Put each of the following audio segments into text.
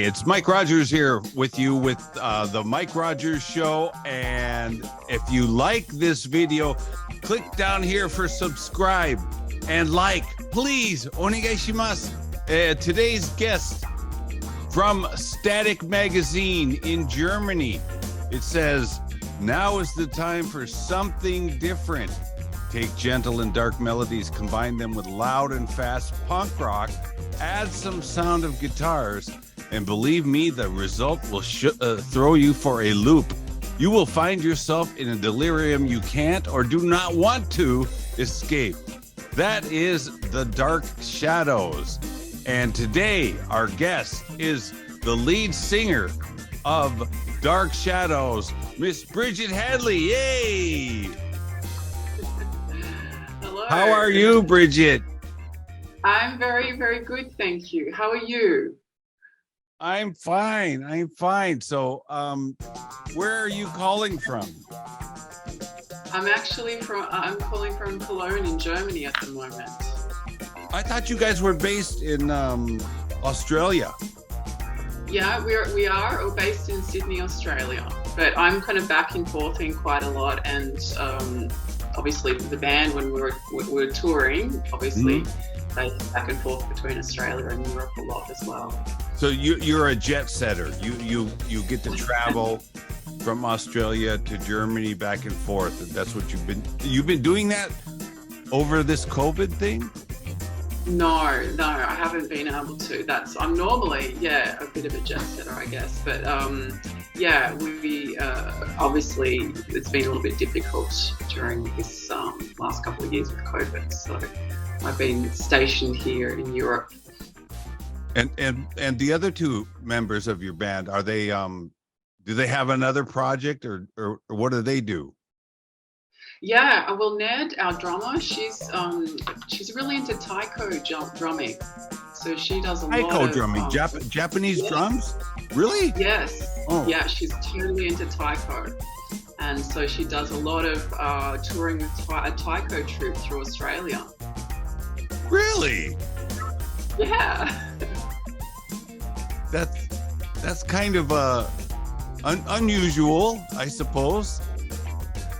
it's Mike Rogers here with you with the Mike Rogers Show. And if you like this video, click down here for subscribe and like. Please, onegai shimasu. Today's guest from Static Magazine in Germany. It says, now is the time for something different. Take gentle and dark melodies, combine them with loud and fast punk rock, add some sound of guitars, and believe me, the result will throw you for a loop. You will find yourself in a delirium you can't or do not want to escape. That is the Dark Shadows. And today, our guest is the lead singer of Dark Shadows, Miss Bridget Hadley. Yay! Hello. How are you, Bridget? I'm very, very good, thank you. How are you? I'm fine. So, where are you calling from? I'm calling from Cologne in Germany at the moment. I thought you guys were based in Australia. Yeah, we're based in Sydney, Australia. But I'm kind of back and forthing quite a lot, and obviously the band when we were touring, obviously they back and forth between Australia and Europe a lot as well. So you're a jet setter. You get to travel from Australia to Germany back and forth, and that's what you've been doing that over this COVID thing? No, I haven't been able to. I'm normally, a bit of a jet setter, I guess. But we obviously it's been a little bit difficult during this last couple of years with COVID. So I've been stationed here in Europe. And the other two members of your band, are they do they have another project or what do they do? Yeah, well, Ned, our drummer, she's really into taiko drumming. So she does a lot of taiko drumming, Japanese drums? Really? Yes. Oh. Yeah, she's totally into taiko. And so she does a lot of touring with a taiko troupe through Australia. Really? Yeah. That's kind of unusual, I suppose.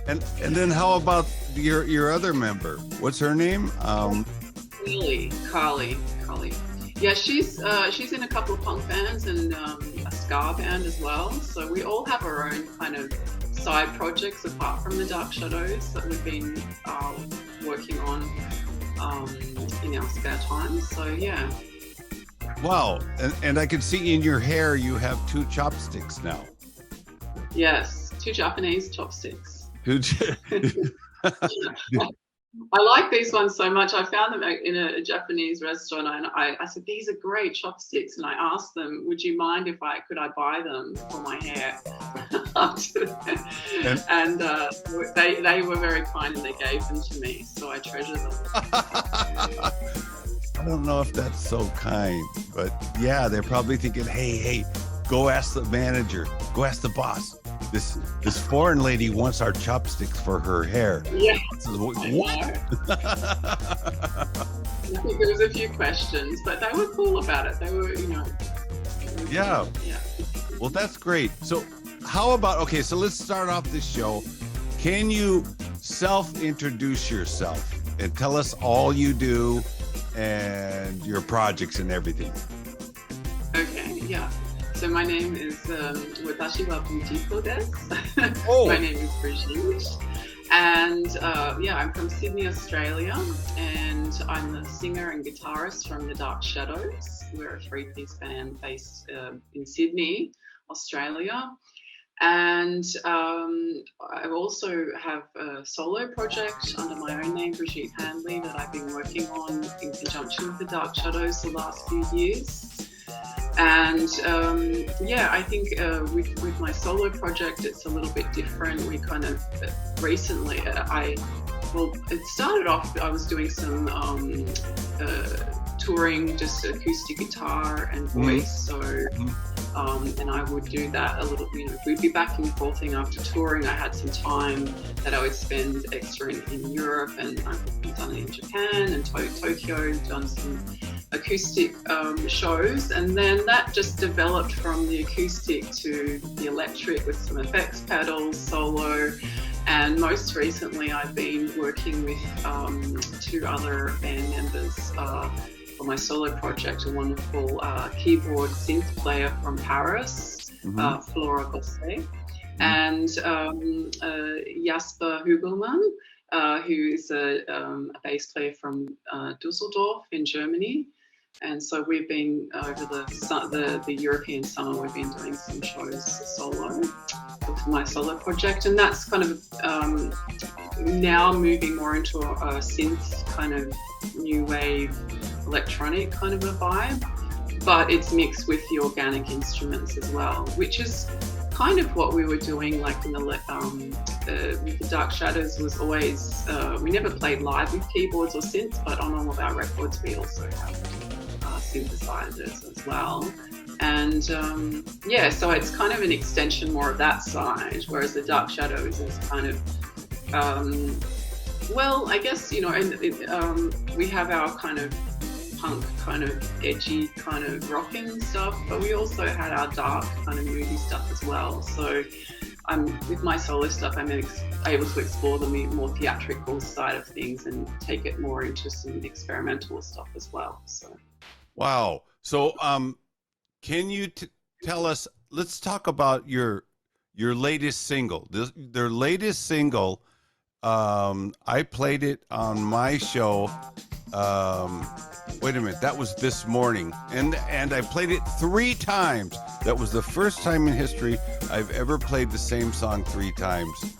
And then how about your other member? What's her name? Carly. Yeah, she's in a couple of punk bands and a ska band as well. So we all have our own kind of side projects apart from the Dark Shadows that we've been working on in our spare time. So yeah. Wow, and I can see in your hair you have two chopsticks now. Yes, two Japanese chopsticks. I like these ones so much. I found them in a Japanese restaurant, and I said, these are great chopsticks, and I asked them, would you mind if I buy them for my hair? and they were very kind, and they gave them to me, so I treasure them. I don't know if that's so kind, but yeah, they're probably thinking, hey, go ask the manager, go ask the boss. This foreign lady wants our chopsticks for her hair. Yeah. What? I think there was a few questions, but they were cool about it. They were, Yeah. Well, that's great. So how about, so let's start off this show. Can you self-introduce yourself and tell us all you do and your projects and everything? Okay, yeah. So my name is Watashi wa Bridito desu. Oh. My name is Brigitte. And I'm from Sydney, Australia. And I'm the singer and guitarist from the Dark Shadows. We're a three-piece band based in Sydney, Australia. And I also have a solo project under my own name, Brigitte Hadley, that I've been working on in conjunction with the Dark Shadows the last few years. And I think with my solo project, it's a little bit different. We kind of recently, it started off, I was doing some touring, just acoustic guitar and voice. So, and I would do that a little, we'd be back and forthing after touring. I had some time that I would spend extra in Europe, and I've done it in Japan and Tokyo, done some acoustic shows, and then that just developed from the acoustic to the electric with some effects pedals, solo, and most recently I've been working with 2 other band members for my solo project, a wonderful keyboard synth player from Paris, Flora Gosset, and Jasper Hugelmann, who is a bass player from Dusseldorf in Germany. And so we've been over the European summer, we've been doing some shows solo for my solo project, and that's kind of now moving more into a synth kind of new wave electronic kind of a vibe, but it's mixed with the organic instruments as well, which is kind of what we were doing, like in with the Dark Shadows was always, we never played live with keyboards or synths, but on all of our records we also have synthesizers as well. And so it's kind of an extension more of that side, whereas the Dark Shadows is kind of, well, I guess, you know, and we have our kind of punk, kind of edgy, kind of rocking stuff, but we also had our dark kind of moody stuff as well. So with my solo stuff, I'm able to explore the more theatrical side of things and take it more into some experimental stuff as well. So. Wow. So can you tell us, let's talk about your latest single. Their latest single, I played it on my show. Wait a minute, that was this morning, and I played it 3 times. That was the first time in history I've ever played the same song 3 times.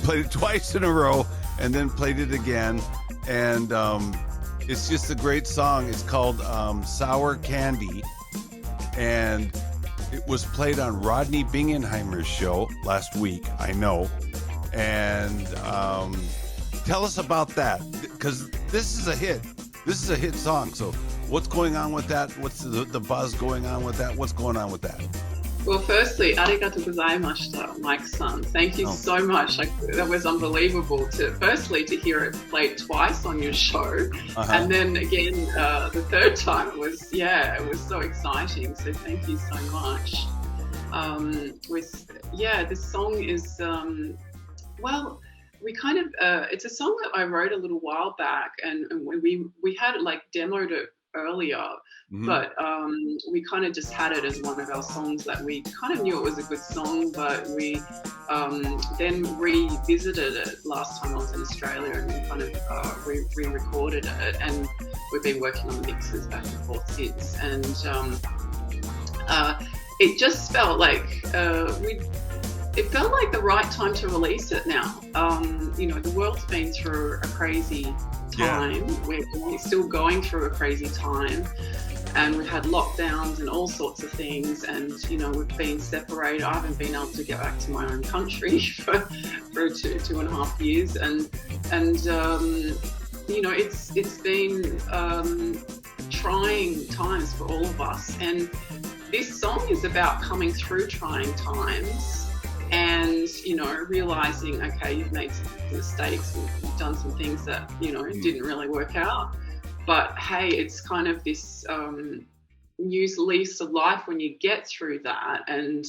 Played it twice in a row and then played it again, and it's just a great song. It's called Sour Candy, and it was played on Rodney Bingenheimer's show last week, I know. And tell us about that, because this is a hit. This is a hit song. So what's going on with that? What's the buzz going on with that? What's going on with that? Well, firstly, arigatou gozaimashita, Mike-san. Thank you so much. That was unbelievable to hear it played twice on your show. And then again, the third time it was so exciting. So thank you so much. This song is, we kind of, it's a song that I wrote a little while back, and we had it like demoed it earlier, but we kind of just had it as one of our songs that we kind of knew it was a good song, but we then revisited it last time I was in Australia, and we kind of re-recorded it, and we've been working on the mixes back and forth since, and it just felt like it felt like the right time to release it now. You know, the world's been through a crazy time. Yeah. We're still going through a crazy time, and we've had lockdowns and all sorts of things, and you know, we've been separated. I haven't been able to get back to my own country for 2.5 years, and you know, it's been trying times for all of us, and this song is about coming through trying times and, you know, realizing, okay, you've made some mistakes and you've done some things that, you know, didn't really work out. But hey, it's kind of this new lease of life when you get through that. And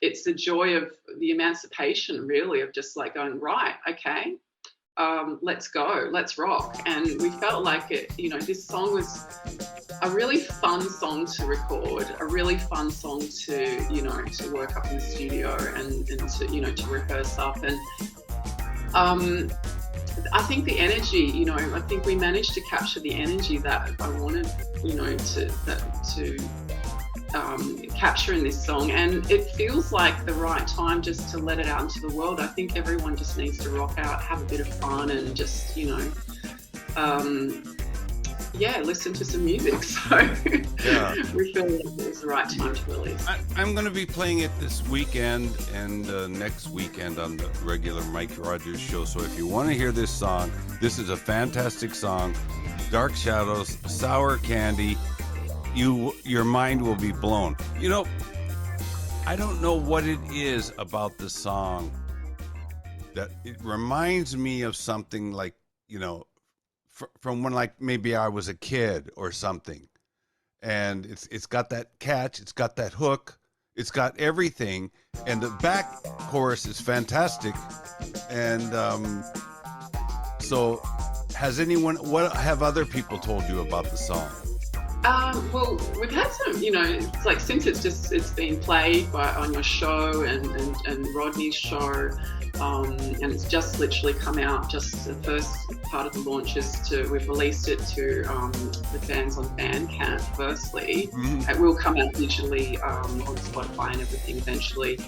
it's the joy of the emancipation, really, of just like going, right, okay, let's go, let's rock. And we felt like it, you know, this song was a really fun song to record, a really fun song to, you know, to work up in the studio and to, you know, to rehearse up. And I think the energy, you know, I think we managed to capture the energy that I wanted, you know, to capture in this song. And it feels like the right time just to let it out into the world. I think everyone just needs to rock out, have a bit of fun, and just, you know, listen to some music. So we feel like it was the right time to release. I'm going to be playing it this weekend and next weekend on the regular Mike Rogers show. So if you want to hear this song, this is a fantastic song. Dark Shadows, Sour Candy. Your mind will be blown. You know, I don't know what it is about the song that it reminds me of something like, you know, from when like maybe I was a kid or something, and it's got that catch, it's got that hook, it's got everything, and the back chorus is fantastic. And so what have other people told you about the song? Well, we've had some, it's like since it's been played on your show and Rodney's show, and it's just literally come out. Just the first part of the launch we've released it to the fans on Bandcamp firstly. It will come out digitally on Spotify and everything eventually.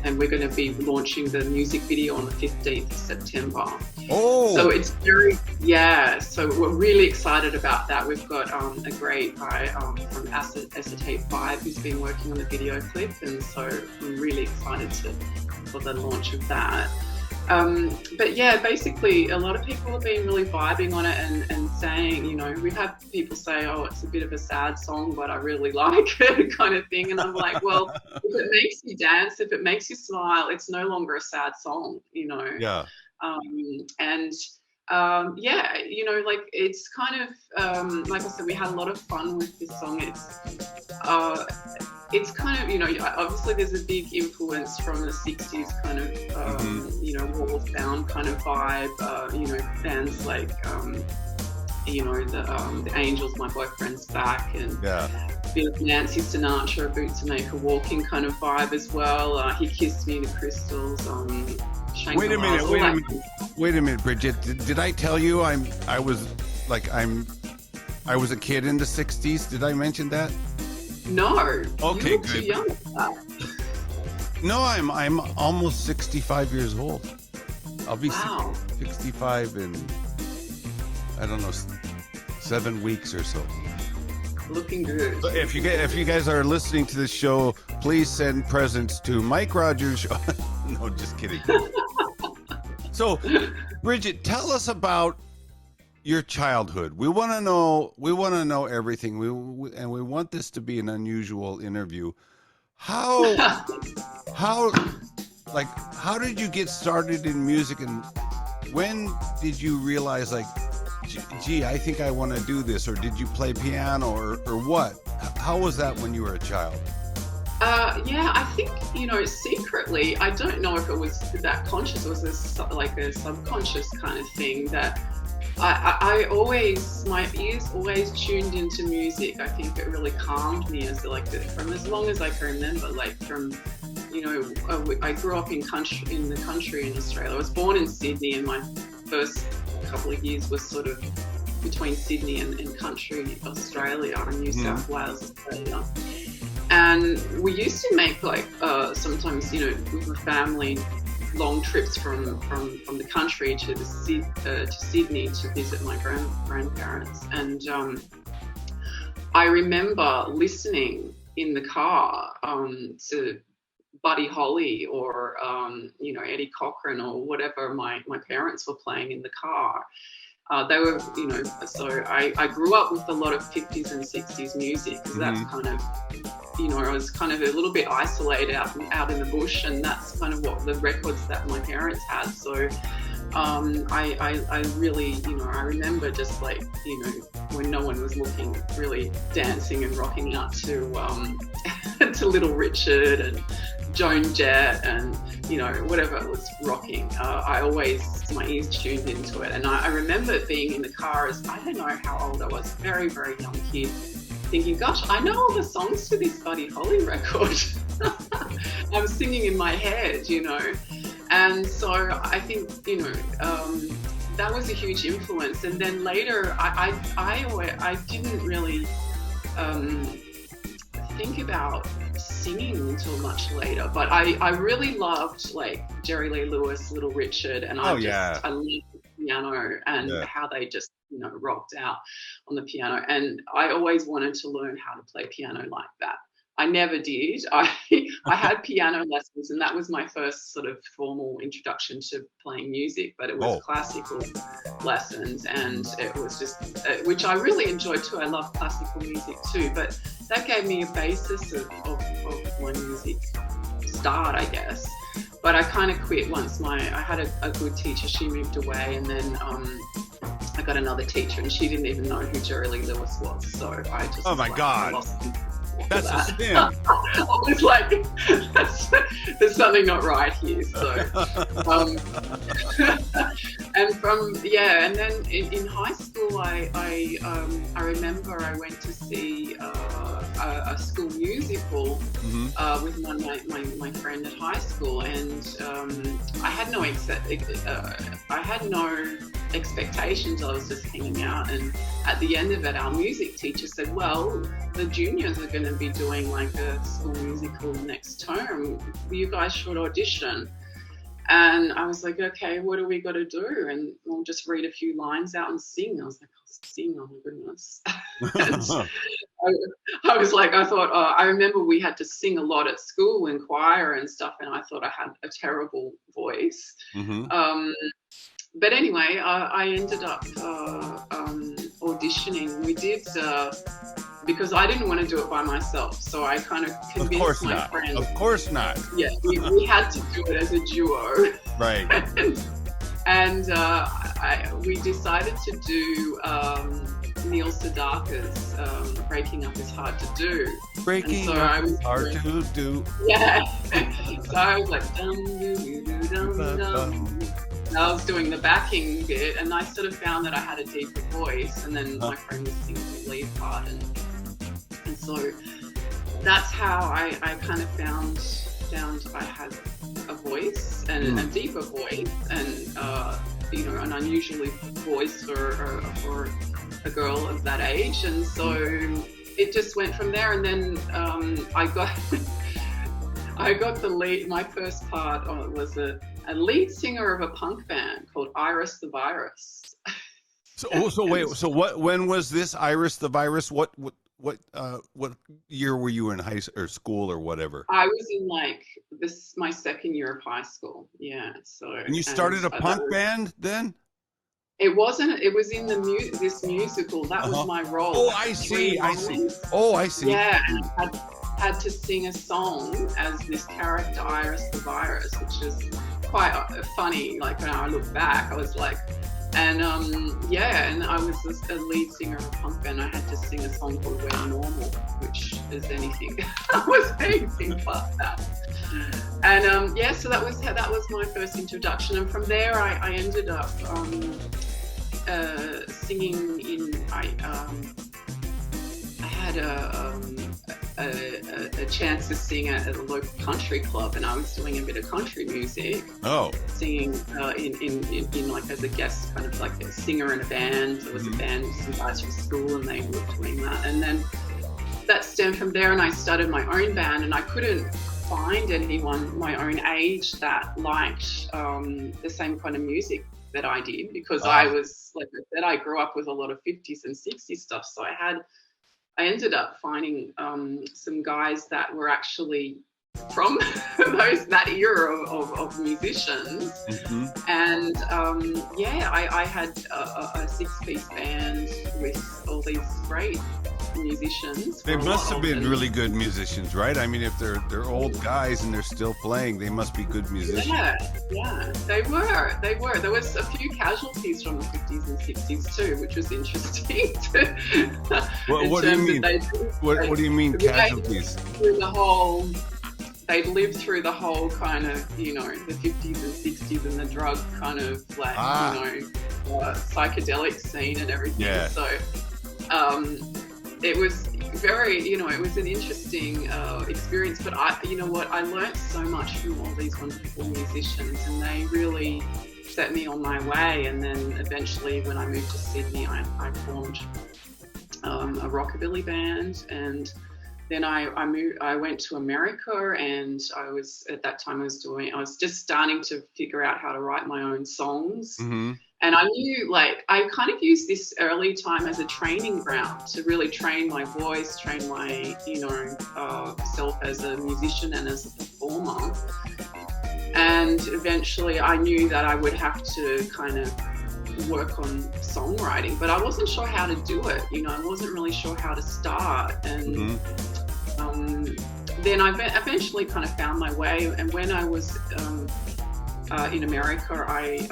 And we're going to be launching the music video on the 15th of September. Oh! So it's so we're really excited about that. We've got a great guy from Acetate 5 who's been working on the video clip, and so I'm really excited for the launch of that. But yeah, basically a lot of people have been really vibing on it and saying, we've had people say, oh, it's a bit of a sad song, but I really like it kind of thing. And I'm like, well, if it makes you dance, if it makes you smile, it's no longer a sad song, Yeah. Like it's kind of, like I said, we had a lot of fun with this song. It's kind of, obviously there's a big influence from the 60s kind of, wall sound kind of vibe, bands like, the Angels, My Boyfriend's Back, and a bit of Nancy Sinatra, Boots and Make a Walking kind of vibe as well. He Kissed Me, The Crystals, Wait a minute, Bridget. Did I tell you I was a kid in the 60s? Did I mention that? No. Okay, you're good. Too young for that. No, I'm almost 65 years old. I'll be 65 in, I don't know, 7 weeks or so. Looking good. So if you guys are listening to this show, please send presents to Mike Rogers. No, just kidding. So, Bridget, tell us about your childhood. We want to know everything. We want this to be an unusual interview. How did you get started in music, and when did you realize, like, gee, I think I want to do this? Or did you play piano or what? How was that when you were a child? I think, secretly, I don't know if it was that conscious. It was a subconscious kind of thing that my ears always tuned into music. I think it really calmed me from as long as I can remember, I grew up in the country in Australia. I was born in Sydney, and my first couple of years was sort of between Sydney and country Australia, and New South Wales, Australia. And we used to make sometimes, with my family, long trips from the country to Sydney to visit my grandparents. And I remember listening in the car to Buddy Holly or Eddie Cochran or whatever my parents were playing in the car. They were, so I grew up with a lot of 50s and 60s music, because that's kind of, I was kind of a little bit isolated out in the bush, and that's kind of what the records that my parents had. So I really, I remember just when no one was looking, really dancing and rocking out to to Little Richard and Joan Jett and whatever was rocking. My ears tuned into it, and I remember being in the car as, I don't know how old I was, very, very young kid, thinking, gosh, I know all the songs to this Buddy Holly record. I was singing in my head, and so I think that was a huge influence. And then later I didn't really think about singing until much later, but I really loved Jerry Lee Lewis, Little Richard, and I loved the piano and how they just rocked out on the piano, and I always wanted to learn how to play piano like that. I never did. I had piano lessons, and that was my first sort of formal introduction to playing music, but it was classical lessons, and it was just, which I really enjoyed too. I love classical music too, but that gave me a basis of my music start, I guess. But I kind of quit once I had a good teacher. She moved away, and then got another teacher, and she didn't even know who Jerry Lee Lewis was. So I just oh my God, that's a sin. I was like, there's something not right here. So, and then in high school, I remember I went to see a school musical with my friend at high school, and I had no expectations. I was just hanging out, and at the end of it, our music teacher said, well, the juniors are going to be doing like a school musical next term. You guys should audition. And I was like, okay, what do we got to do? And we'll just read a few lines out and sing. I was like, sing, oh my goodness. I remember we had to sing a lot at school in choir and stuff, and I thought I had a terrible voice. But anyway, I ended up auditioning. We did, because I didn't want to do it by myself, so I kind of convinced my friend. Of course not. Yeah, we had to do it as a duo. Right. And we decided to do Neil Sedaka's Breaking Up Is Hard to Do. Breaking Up Is Hard to Do. Yeah. So I was like, dum, doo, doo, dum, dum. I was doing the backing bit, and I sort of found that I had a deeper voice, and then my friend was singing the lead part, and so that's how I kind of found I had a voice and a deeper voice, and an unusual voice for a girl of that age, and so it just went from there. And then I got the lead. My first part was a lead singer of a punk band called Iris the Virus. When was this Iris the Virus? What year were you in high or school or whatever? I was in my second year of high school. Yeah. So. And you started a punk band then? It wasn't. It was in this musical. That was my role. Oh, I see. Oh, I see. Yeah. And had to sing a song as this character Iris the Virus, which is quite funny. Like when I look back, I was like, and and I was a lead singer of a punk band. I had to sing a song called "We're Normal," which is anything. I was anything but that. And so that was my first introduction. And from there, I ended up singing in. I had a chance to sing at a local country club, and I was doing a bit of country music. Oh. Singing in like as a guest, kind of like a singer in a band. There was a band with some guys from school, and they were doing that. And then that stemmed from there, and I started my own band, and I couldn't find anyone my own age that liked the same kind of music that I did, because I was, like I said, I grew up with a lot of 50s and 60s stuff. So I ended up finding some guys that were actually from that era of musicians. And I had a 6-piece band with all these great musicians. They must have been really good musicians, right? I mean, if they're old guys and they're still playing, they must be good musicians. Yeah, they were. There was a few casualties from the 50s and 60s too, which was interesting. What do you mean? What do you mean casualties? They'd lived through the whole kind of, the 50s and 60s and the drug kind of psychedelic scene and everything. Yeah. So it was very, it was an interesting experience. But I learned so much from all these wonderful musicians, and they really set me on my way. And then eventually, when I moved to Sydney, I formed a rockabilly band, and then I went to America, and I was just starting to figure out how to write my own songs. And I knew, I kind of used this early time as a training ground to really train my voice, train my, self as a musician and as a performer. And eventually I knew that I would have to kind of work on songwriting, but I wasn't sure how to do it. I wasn't really sure how to start. And then I eventually kind of found my way. And when I was in America, I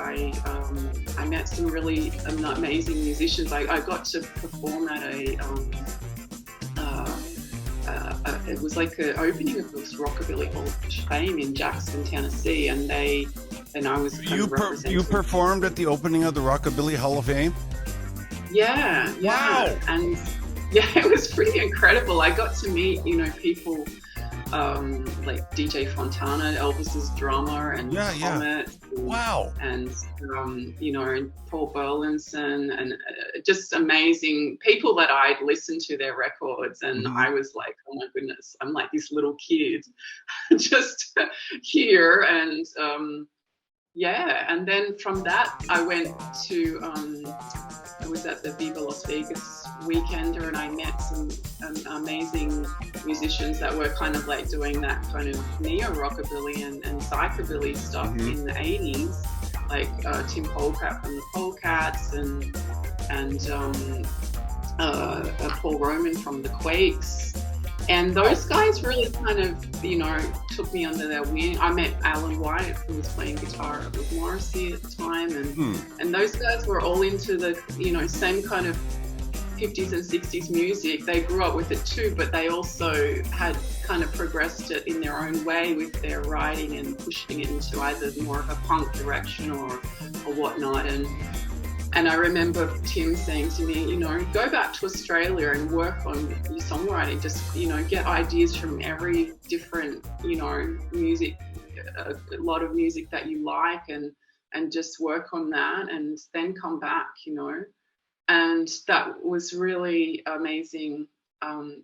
met some really amazing musicians. I got to perform at it was like an opening of this Rockabilly Hall of Fame in Jackson, Tennessee, and I was you performed at the opening of the Rockabilly Hall of Fame? Yeah. Wow. And yeah, it was pretty incredible. I got to meet, people like DJ Fontana, Elvis's drummer, and Comet. Wow. And Paul Burlinson, and just amazing people that I'd listened to their records, and I was like, oh my goodness, I'm like this little kid just here. And and then from that I went to I was at the Viva Las Vegas Weekender, and I met some amazing musicians that were kind of like doing that kind of neo-rockabilly and psychobilly stuff in the 80s, like Tim Polecat from the Polecats, and Paul Roman from the Quakes. And those guys really kind of, took me under their wing. I met Alan White, who was playing guitar with Morrissey at the time, and those guys were all into the, same kind of 50s and 60s music. They grew up with it too, but they also had kind of progressed it in their own way with their writing and pushing it into either more of a punk direction or whatnot. And I remember Tim saying to me, go back to Australia and work on your songwriting. Just, get ideas from every different, music, a lot of music that you like, and just work on that, and then come back, And that was really amazing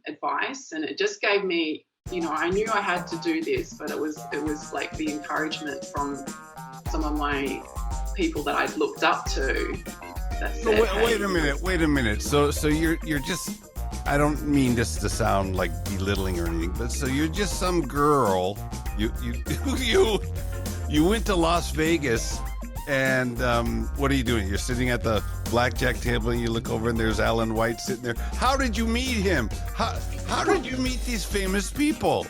advice. And it just gave me, I knew I had to do this, but it was like the encouragement from some of my people that I'd looked up to. So wait a minute. So you're just, I don't mean this to sound like belittling or anything, but so you're just some girl. You went to Las Vegas, and what are you doing? You're sitting at the blackjack table, and you look over, and there's Alan White sitting there. How did you meet him? How did you meet these famous people?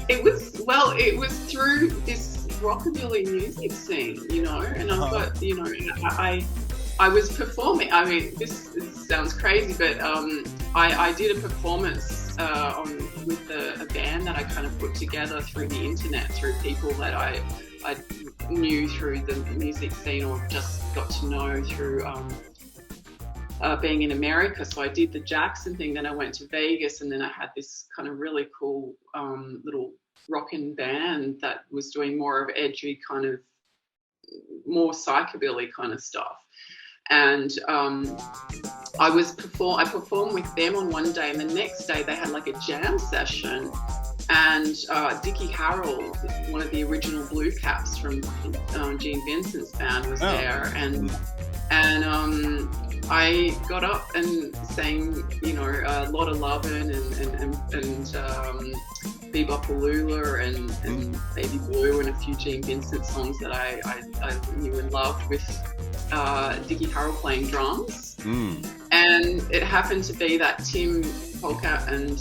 It was through this rockabilly music scene, and I've got, I was performing. I mean, this sounds crazy, but I did a performance with a band that I kind of put together through the internet, through people that I knew through the music scene, or just got to know through being in America. So I did the Jackson thing, then I went to Vegas, and then I had this kind of really cool little rockin' band that was doing more of edgy kind of, more psychobilly kind of stuff. And I performed with them on one day, and the next day they had like a jam session, and Dickie Harrell, one of the original Blue Caps from Gene Vincent's band, was there, and I got up and sang, a lot of Lovin' and Bebopalula and Baby Blue, and a few Gene Vincent songs that I knew and loved, with Dickie Harrell playing drums. And it happened to be that Tim Polecat and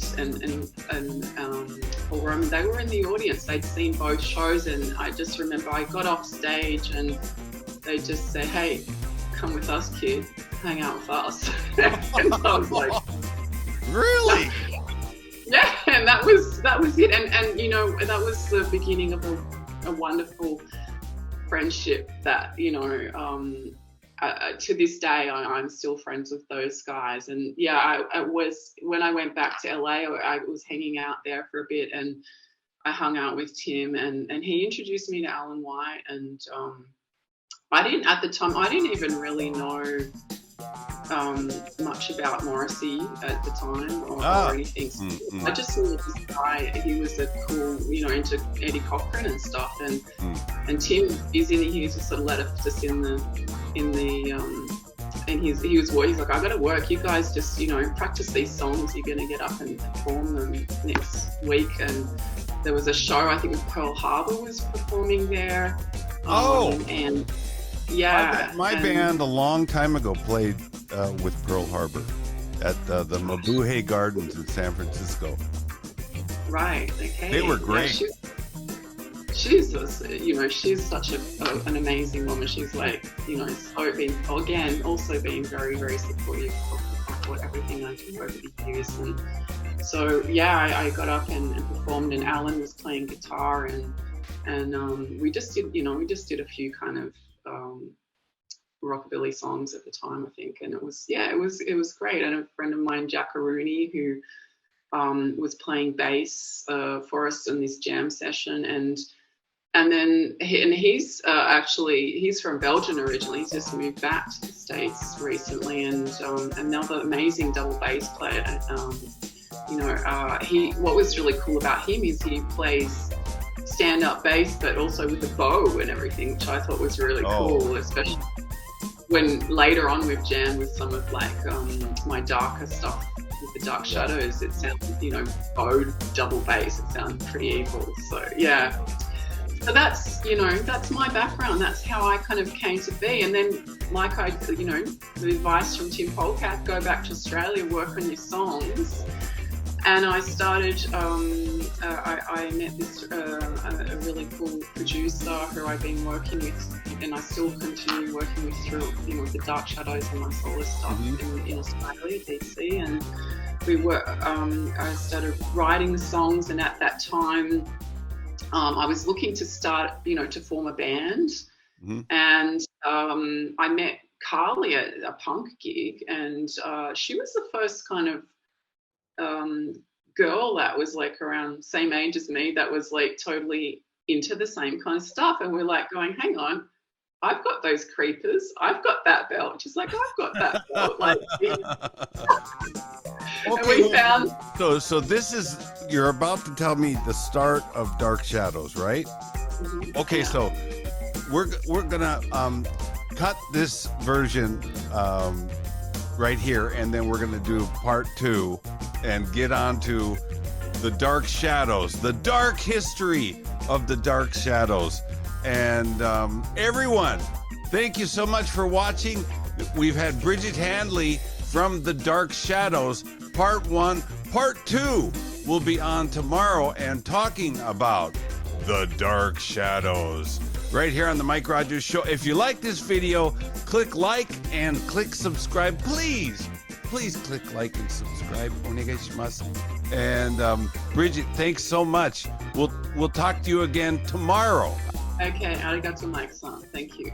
Paul Roman, they were in the audience. They'd seen both shows, and I just remember I got off stage and they just said, "Hey, come with us, kid, hang out with us." And I was like, really? Yeah, and that was it, and that was the beginning of a wonderful friendship that to this day I'm still friends with those guys. And I was, when I went back to LA, I was hanging out there for a bit, and I hung out with Tim, and he introduced me to Alan White, and I didn't even really know much about Morrissey at the time or anything. I just saw this guy. He was a cool, into Eddie Cochran and stuff. And Tim is in. He just sort of let us in the and he's like, "I got to work. You guys just practice these songs. You're gonna get up and perform them next week." And there was a show. I think Pearl Harbor was performing there. And yeah, my band a long time ago played with Pearl Harbor at the Mabuhay Gardens in San Francisco. Right. Okay. They were great. Yeah, she's she's such an amazing woman. She's like, also being very, very supportive of everything I do over the years. And so, I got up and performed, and Alan was playing guitar, and we just did a few kind of rockabilly songs at the time, I think, and it was great. And a friend of mine, Jack Rooney, who was playing bass for us in this jam session, and then he's from Belgium originally. He's just moved back to the States recently, and another amazing double bass player. What was really cool about him is he plays stand-up bass, but also with a bow and everything, which I thought was really cool, especially when later on we've jammed with some of my darker stuff with the Dark Shadows. It sounds, bowed double bass. It sounds pretty evil. So so that's my background. That's how I kind of came to be. And then, the advice from Tim Polkat, go back to Australia, work on your songs. And I started, I met this a really cool producer who I've been working with, and I still continue working with through, the Dark Shadows and my solo stuff in Australia, DC. And I started writing the songs, and at that time, I was looking to start, to form a band. And I met Carly at a punk gig, and she was the first kind of girl that was like around same age as me, that was like totally into the same kind of stuff. And we're like going, hang on, I've got those creepers, I've got that belt. She's like, I've got that belt. Like, and we found. So this is, you're about to tell me the start of Dark Shadows, right? Okay, so we're gonna cut this version right here, and then we're gonna do part 2 and get on to the Dark Shadows, the dark history of the Dark Shadows. And everyone, thank you so much for watching. We've had Bridget Handley from the Dark Shadows, part 1. Part 2 will be on tomorrow and talking about the Dark Shadows right here on the Mike Rogers Show. If you like this video, click like and click subscribe. Please click like and subscribe. Onegaishimasu. And Bridget, thanks so much. We'll talk to you again tomorrow. Okay, arigato, Mike-san. Thank you.